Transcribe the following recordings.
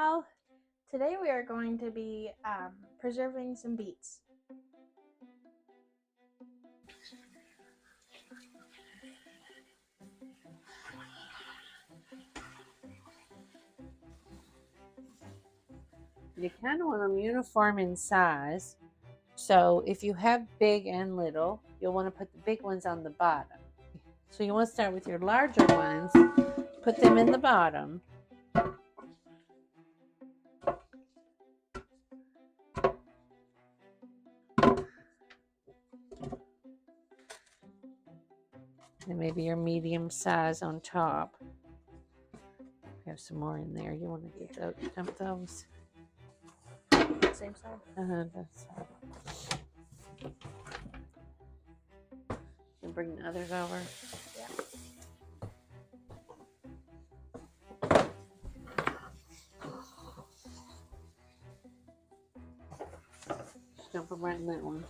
Ciao! Today we are going to be preserving some beets. You kind of want them uniform in size. So if you have big and little, you'll want to put the big ones on the bottom. So you want to start with your larger ones, put them in the bottom. And maybe your medium size on top. We have some more in there. You want to get those, dump those. Same side. That's right. And bring the others over. Yeah. Just dump them right in that one.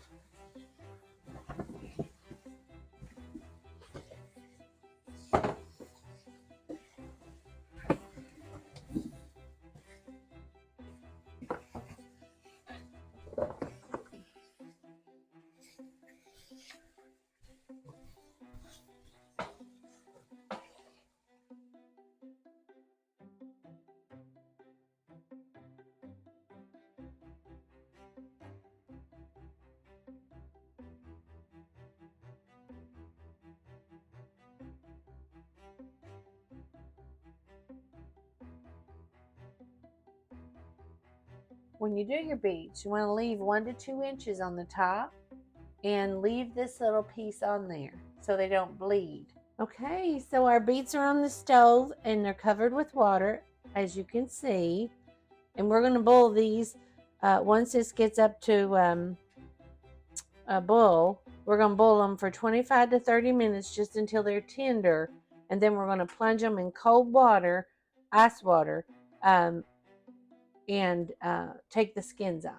When you do your beets, you want to leave 1 to 2 inches on the top and leave this little piece on there so they don't bleed. Okay, so our beets are on the stove and they're covered with water, as you can see. And we're going to boil these. Once this gets up to a boil, we're going to boil them for 25 to 30 minutes just until they're tender. And then we're going to plunge them in cold water, ice water, and take the skins off.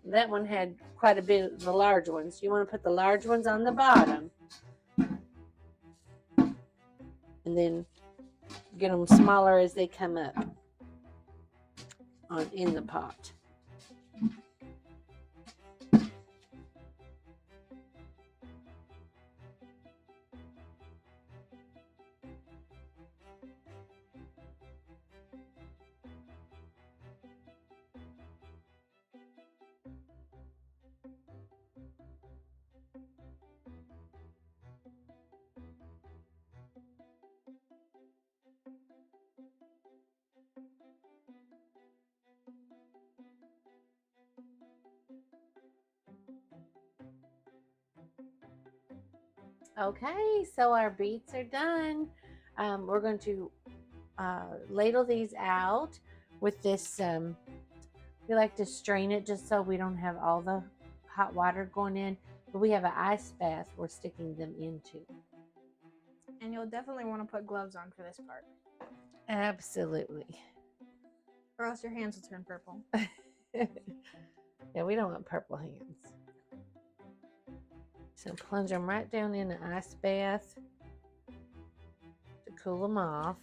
That one had quite a bit of the large ones. You want to put the large ones on the bottom. And then get them smaller as they come up in the pot. Okay, so our beets are done. We're going to ladle these out with this. We like to strain it just so we don't have all the hot water going in. But we have an ice bath we're sticking them into. And you'll definitely want to put gloves on for this part. Absolutely. Or else your hands will turn purple. Yeah, we don't want purple hands. So plunge them right down in the ice bath to cool them off.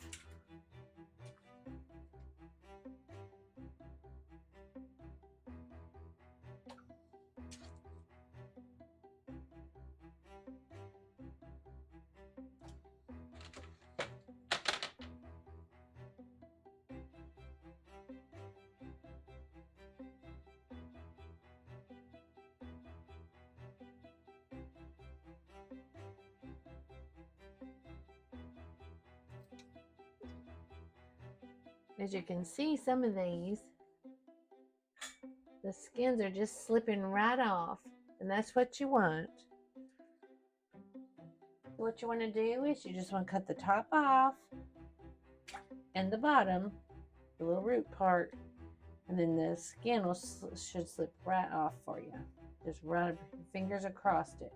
As you can see, some of these, the skins are just slipping right off, and that's what you want. What you want to do is you just want to cut the top off and the bottom, the little root part, and then the skin should slip right off for you. Just run your fingers across it.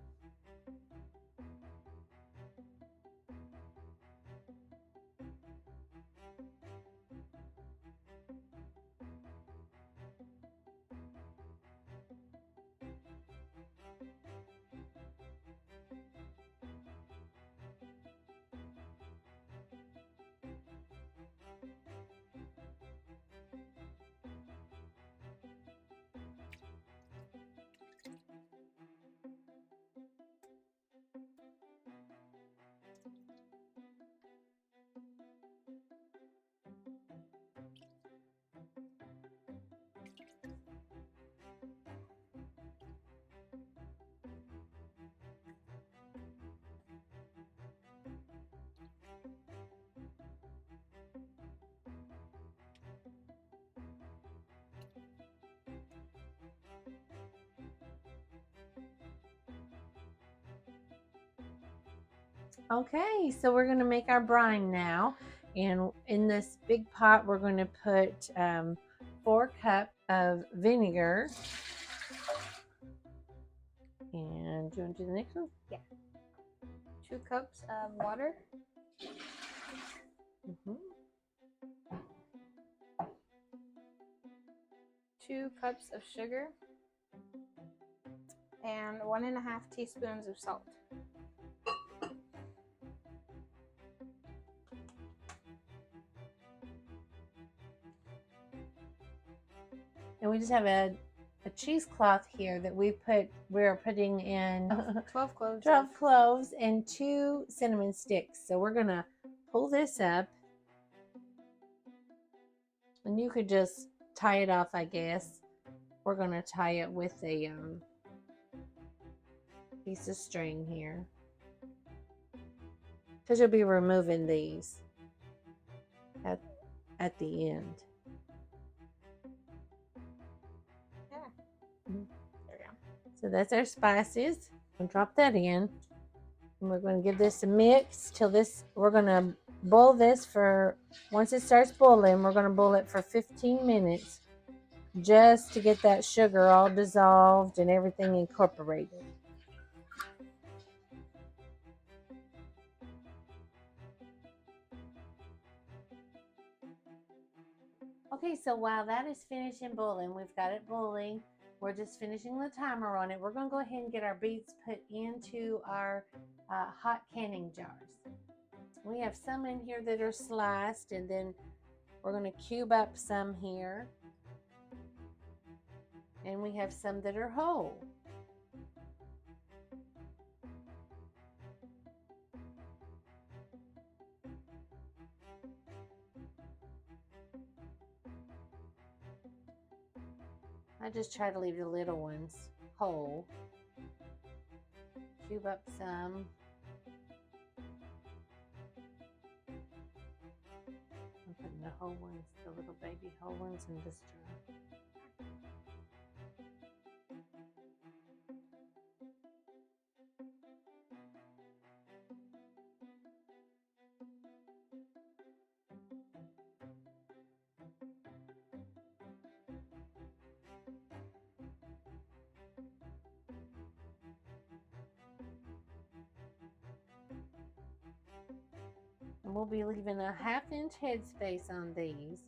Okay, so we're going to make our brine now. And in this big pot, we're going to put 4 cups of vinegar. And do you want to do the next one? Yeah. 2 cups of water. 2 cups of sugar. And 1.5 teaspoons of salt. And we just have a cheesecloth here that we're putting in 12 cloves. 12 cloves and 2 cinnamon sticks. So we're gonna pull this up, and you could just tie it off, I guess. We're gonna tie it with a piece of string here, because you'll be removing these at the end. Yeah. There we go. So that's our spices. We'll drop that in. And we're going to give this a mix till we're going to boil this for, once it starts boiling, we're going to boil it for 15 minutes just to get that sugar all dissolved and everything incorporated. Okay, so while that is finishing boiling, we've got it boiling. We're just finishing the timer on it. We're going to go ahead and get our beets put into our hot canning jars. We have some in here that are sliced, and then we're going to cube up some here. And we have some that are whole. I just try to leave the little ones whole. Cube up some. I'm putting the whole ones, the little baby whole ones in this jar. And we'll be leaving a 1/2 inch headspace on these.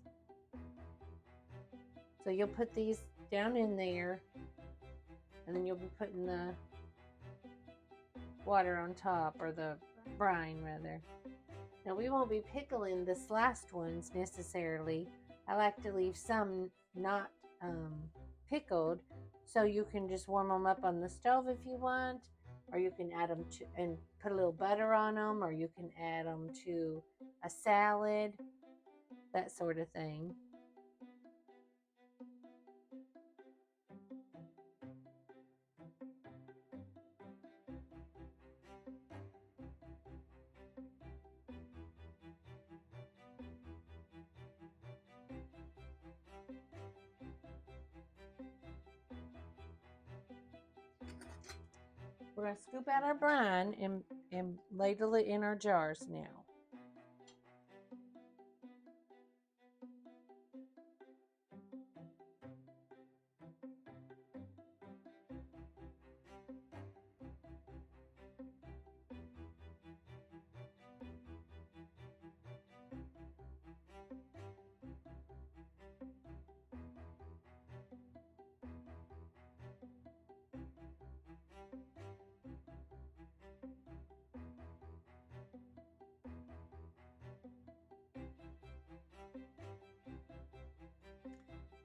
So you'll put these down in there, and then you'll be putting the water on top, or the brine rather. Now we won't be pickling the sliced ones necessarily. I like to leave some not pickled, so you can just warm them up on the stove if you want, or you can add them to and put a little butter on them, or you can add them to a salad, that sort of thing. We're going to scoop out our brine and ladle it in our jars now.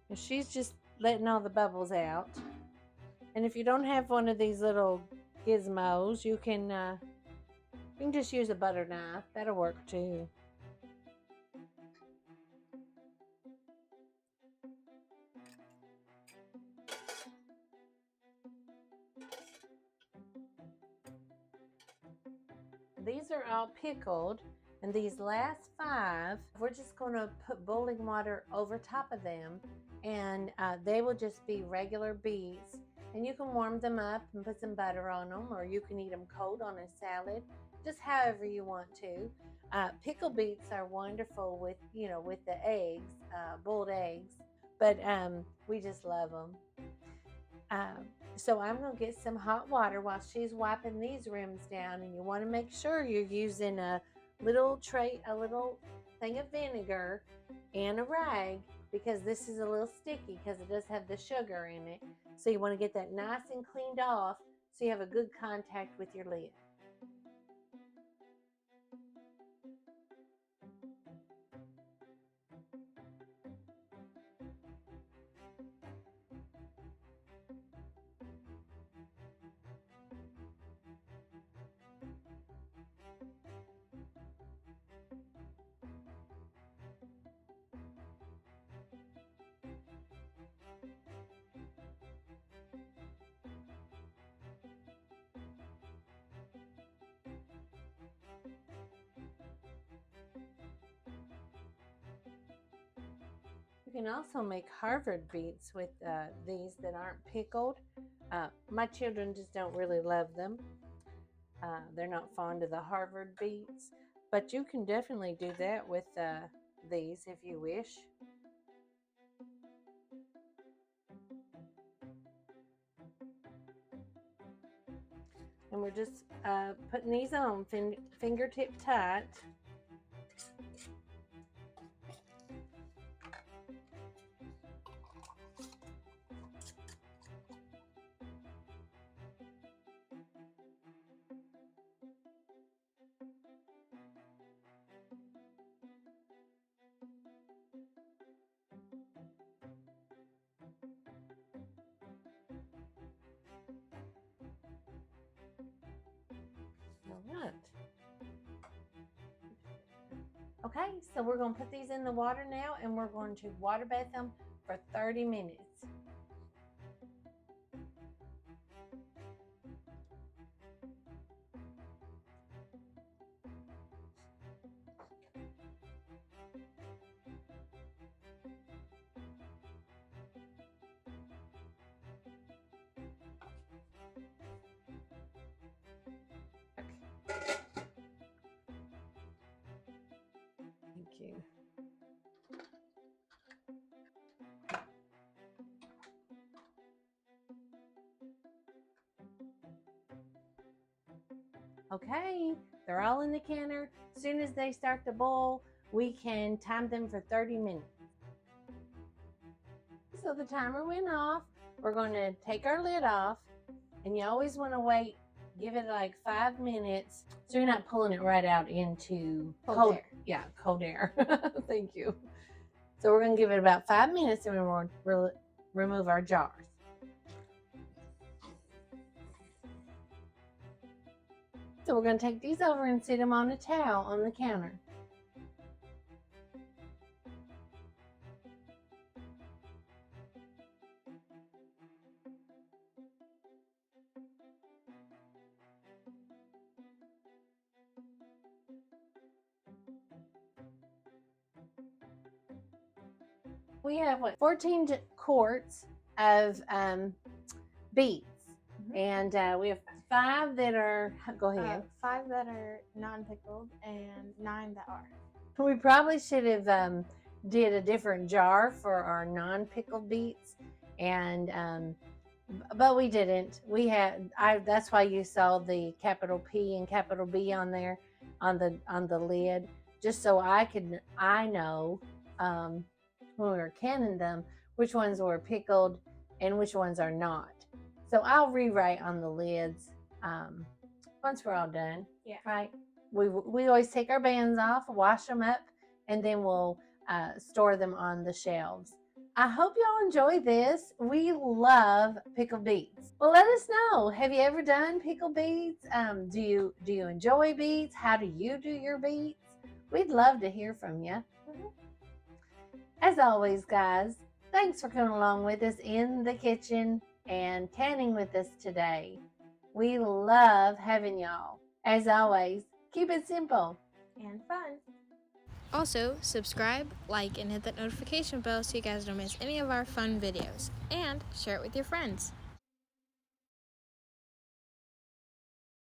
And she's just letting all the bubbles out. And if you don't have one of these little gizmos, you can just use a butter knife. That'll work too. These are all pickled, and these last 5, we're just going to put boiling water over top of them, and they will just be regular beets. And you can warm them up and put some butter on them, or you can eat them cold on a salad. just however you want to. Pickled beets are wonderful with, with the eggs, boiled eggs, but we just love them. So I'm going to get some hot water while she's wiping these rims down, and you want to make sure you're using a little thing of vinegar and a rag, because this is a little sticky because it does have the sugar in it. So you want to get that nice and cleaned off so you have a good contact with your lid. You can also make Harvard beets with these that aren't pickled. My children just don't really love them. They're not fond of the Harvard beets, but you can definitely do that with these if you wish. And we're just putting these on fingertip tight. All right. Okay, so we're going to put these in the water now, and we're going to water bath them for 30 minutes. Thank you. Okay, they're all in the canner. As soon as they start to boil, we can time them for 30 minutes. So the timer went off. We're going to take our lid off, and you always want to wait, give it like 5 minutes so you're not pulling it right out into Cold air. Yeah, cold air. Thank you. So we're going to give it about 5 minutes, and we're going to remove our jars. So we're going to take these over and sit them on a towel on the counter. We have 14 quarts of beets, and we have 5 that are, go ahead. 5 that are non-pickled and 9 that are. We probably should have did a different jar for our non-pickled beets, and but we didn't. We had that's why you saw the capital P and capital B on there on the lid, just so I know when we were canning them which ones were pickled and which ones are not. So I'll rewrite on the lids once we're all done. Yeah. Right. We always take our bands off, wash them up, and then we'll store them on the shelves. I hope y'all enjoy this. We love pickled beets. Well, let us know. Have you ever done pickled beets? Do you enjoy beets? How do you do your beets? We'd love to hear from you. As always, guys, thanks for coming along with us in the kitchen and canning with us today. We love having y'all. As always, keep it simple and fun. Also, subscribe, like, and hit that notification bell so you guys don't miss any of our fun videos. And share it with your friends.